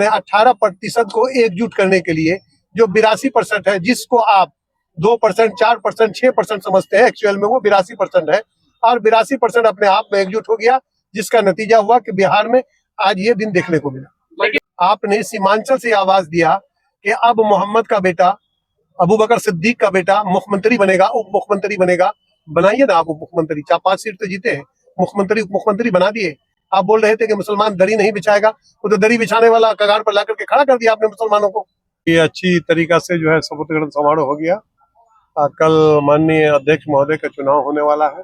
मैंने 18% को एकजुट करने के लिए, जो 82% है, जिसको आप 2%, 4%, 6% समझते हैं, एक्चुअल में वो 82% है, और 82% अपने आप में एकजुट हो गया, जिसका नतीजा हुआ कि बिहार में आज ये दिन देखने को मिला। आपने सीमांचल से आवाज दिया कि अब मोहम्मद का बेटा, अबू बकर सिद्दीक का बेटा मुख्यमंत्री बनेगा, उप मुख्यमंत्री बनेगा। बनाइए ना आप उप मुख्यमंत्री, 4-5 सीट तो जीते हैं, मुख्यमंत्री उप मुख्यमंत्री बना दिए। आप बोल रहे थे कि मुसलमान दरी नहीं बिछाएगा, वो तो दरी बिछाने वाला कगार पर ला करके खड़ा कर दिया आपने मुसलमानों को। ये अच्छी तरीका से जो है शपथ ग्रहण समारोह हो गया। कल माननीय अध्यक्ष महोदय का चुनाव होने वाला है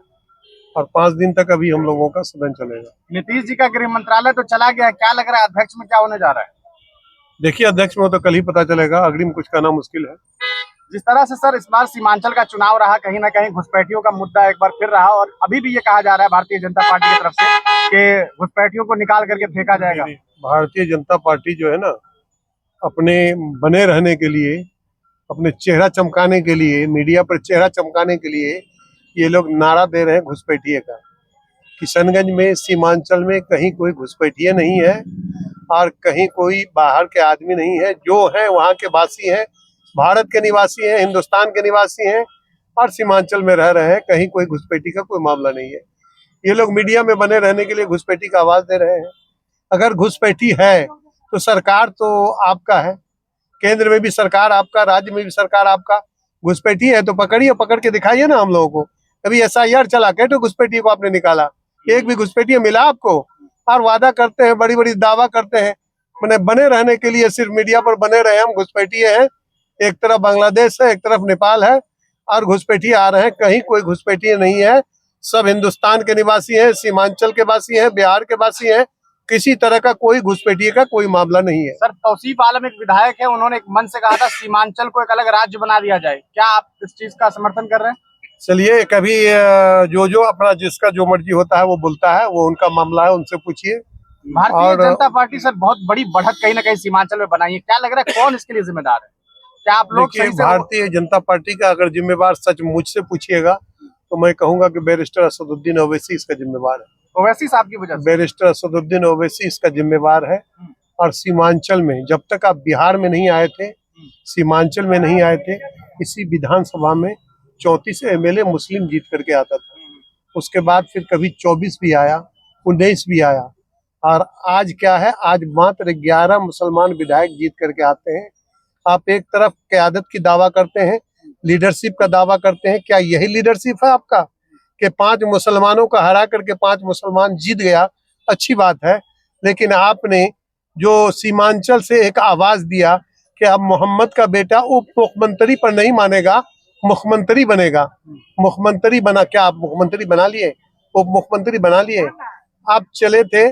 और 5 दिन तक अभी हम लोगों का सदन चलेगा। नीतीश जी का गृह मंत्रालय तो चला गया, क्या लग रहा है अध्यक्ष में क्या होने जा रहा है? देखिए, अध्यक्ष में तो कल ही पता चलेगा, अग्रिम कुछ कहना मुश्किल है। जिस तरह से सर इस बार सीमांचल का चुनाव रहा, कहीं ना कहीं घुसपैठियों का मुद्दा एक बार फिर रहा, और अभी भी ये कहा जा रहा है भारतीय जनता पार्टी की तरफ से कि घुसपैठियों को निकाल करके फेंका जाएगा। भारतीय जनता पार्टी जो है ना, अपने बने रहने के लिए, अपने चेहरा चमकाने के लिए, मीडिया पर चेहरा चमकाने के लिए ये लोग नारा दे रहे हैं घुसपैठिए का। किशनगंज में, सीमांचल में कहीं कोई घुसपैठिए नहीं है और कहीं कोई बाहर के आदमी नहीं है। जो है वहाँ के वासी हैं, भारत के निवासी हैं, हिंदुस्तान के निवासी हैं और सीमांचल में रह रहे हैं। कहीं कोई घुसपैठी का कोई मामला नहीं है। ये लोग मीडिया में बने रहने के लिए घुसपैठी का आवाज दे रहे हैं। अगर घुसपैठी है तो सरकार तो आपका है, केंद्र में भी सरकार आपका, राज्य में भी सरकार आपका। घुसपैठी है तो पकड़िए, पकड़ के दिखाइए ना हम लोगों को। कभी SIR चला के तो घुसपैठी को आपने निकाला, एक भी घुसपैठी मिला आपको? और वादा करते हैं, बड़ी बड़ी दावा करते हैं, मैंने बने रहने के लिए सिर्फ मीडिया पर बने रहे हम घुसपैठी हैं। एक तरफ बांग्लादेश है, एक तरफ नेपाल है और घुसपैठी आ रहे हैं। कहीं कोई घुसपैठी नहीं है, सब हिंदुस्तान के निवासी हैं, सीमांचल के वासी हैं, बिहार के वासी हैं। किसी तरह का कोई घुसपैठी का कोई मामला नहीं है। सर तौसीफ आलम एक विधायक है, उन्होंने एक मन से कहा था सीमांचल को एक अलग राज्य बना दिया जाए, क्या आप इस चीज का समर्थन कर रहे हैं? चलिए, कभी जो अपना जिसका जो मर्जी होता है वो बोलता है, वो उनका मामला है, उनसे पूछिए। भारतीय जनता पार्टी सर बहुत बड़ी बढ़त कहीं ना कहीं सीमांचल में बनाई है, क्या लग रहा है कौन इसके लिए जिम्मेदार है? क्या आप लोग सही से? भारतीय जनता पार्टी का अगर जिम्मेवार सच मुझसे पूछिएगा तो मैं कहूंगा कि बैरिस्टर असदुद्दीन ओवैसी इसका जिम्मेवार है। ओवैसी साहब की वजह से? बैरिस्टर असदुद्दीन ओवैसी इसका जिम्मेवार है। और सीमांचल में जब तक आप बिहार में नहीं आए थे, सीमांचल में नहीं आए थे, इसी विधानसभा में 34 MLA मुस्लिम जीत करके आता था। उसके बाद फिर कभी 24 भी आया, 19 भी आया, और आज क्या है, आज मात्र 11 मुसलमान विधायक जीत करके आते हैं। आप एक तरफ क़यादत की दावा करते हैं, लीडरशिप का दावा करते हैं, क्या यही लीडरशिप है आपका कि 5 मुसलमानों का हरा करके 5 मुसलमान जीत गया? अच्छी बात है, लेकिन आपने जो सीमांचल से एक आवाज दिया कि अब मोहम्मद का बेटा उप मुख्यमंत्री पर नहीं मानेगा, मुख्यमंत्री बनेगा। मुख्यमंत्री बना, क्या आप मुख्यमंत्री बना लिए? उप मुख्यमंत्री बना लिए? आप चले थे,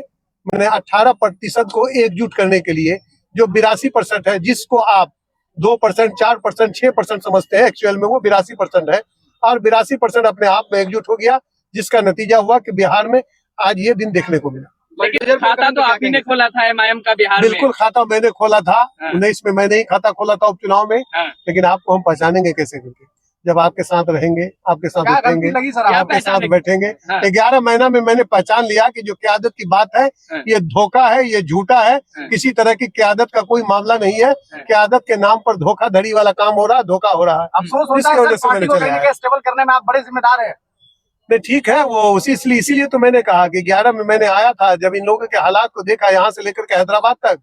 मैंने 18% को एकजुट करने के लिए, जो 82% है, जिसको आप 2%, 4%, 6% समझते हैं, एक्चुअल में वो 82% है, और 82% अपने आप में एकजुट हो गया, जिसका नतीजा हुआ कि बिहार में आज ये दिन देखने को मिला। लेकिन खाता तो आप ही ने खोला था MIM का बिहार में। बिल्कुल, खाता मैंने खोला था। 19 में मैंने ही खाता खोला था उपचुनाव में। लेकिन आपको हम पहचानेंगे कैसे करके? जब आपके साथ रहेंगे, आपके साथ उठेंगे, आपके साथ बैठेंगे। 11 महीना में मैंने पहचान लिया कि जो क़यादत की बात है ये धोखा है, ये झूठा है। किसी तरह की क़यादत का कोई मामला नहीं है। क़यादत के नाम पर धोखाधड़ी वाला काम हो रहा है, धोखा हो रहा है। अफसोस होता है सर, पार्टी को कहीं ना कहीं स्टेबल करने में आप बड़े जिम्मेदार हैं। नहीं, ठीक है, वो इसीलिए तो मैंने कहा कि 11 में मैंने आया था, जब इन लोगों के हालात को देखा, यहाँ से लेकर के हैदराबाद तक,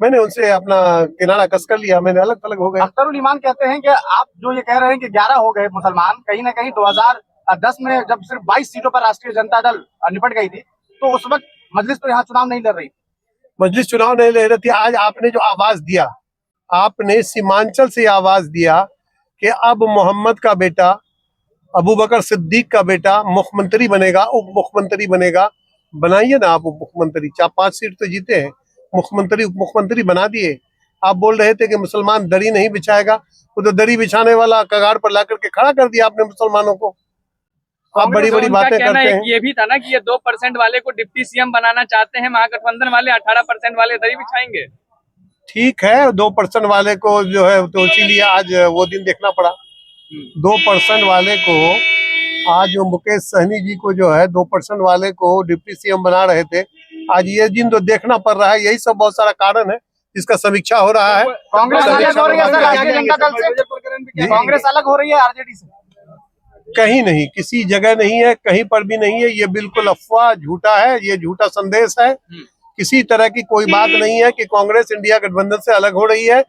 मैंने उनसे अपना किनारा कस कर लिया, मैंने अलग थलग हो गया। अख्तरुल ईमान कहते हैं कि आप जो ये कह रहे हैं कि 11 हो गए मुसलमान, कहीं ना कहीं 2010 में जब सिर्फ 22 सीटों पर राष्ट्रीय जनता दल निपट गई थी, तो उस वक्त मजलिस तो यहाँ चुनाव नहीं लड़ रही। मजलिस चुनाव नहीं लड़ रही थी। आज आपने जो आवाज दिया, आपने सीमांचल से आवाज दिया कि अब मोहम्मद का बेटा, अबू बकर सिद्दीक का बेटा मुख्यमंत्री बनेगा, उप मुख्यमंत्री बनेगा। बनाइए ना आप उप मुख्यमंत्री, 4-5 सीट तो जीते हैं, मुख्यमंत्री उप मुख्यमंत्री बना दिए। आप बोल रहे थे कि मुसलमान दरी नहीं बिछाएगा, वो तो दरी बिछाने वाला कगार पर ला करके खड़ा कर दिया आपने मुसलमानों को। आप बड़ी बड़ी बातें करते हैं। ये भी था ना कि ये 2% वाले को डिप्टी CM बनाना चाहते हैं महागठबंधन वाले, 18% वाले दरी बिछाएंगे। ठीक है, 2% वाले को जो है तो इसीलिए आज वो दिन देखना पड़ा। 2% वाले को आज जो मुकेश सहनी जी को जो है 2% वाले को डिप्टी CM बना रहे थे, आज ये दिन तो देखना पड़ रहा है। यही सब बहुत सारा कारण है जिसका समीक्षा हो रहा है। कांग्रेस अलग हो रही है सर राष्ट्रीय जनता दल से, जी। कांग्रेस अलग हो रही है आरजेडी से। कहीं नहीं, किसी जगह नहीं है, कहीं पर भी नहीं है। ये बिल्कुल अफवाह, झूठा है, ये झूठा संदेश है। किसी तरह की कोई बात नहीं है कि कांग्रेस इंडिया गठबंधन से अलग हो रही है।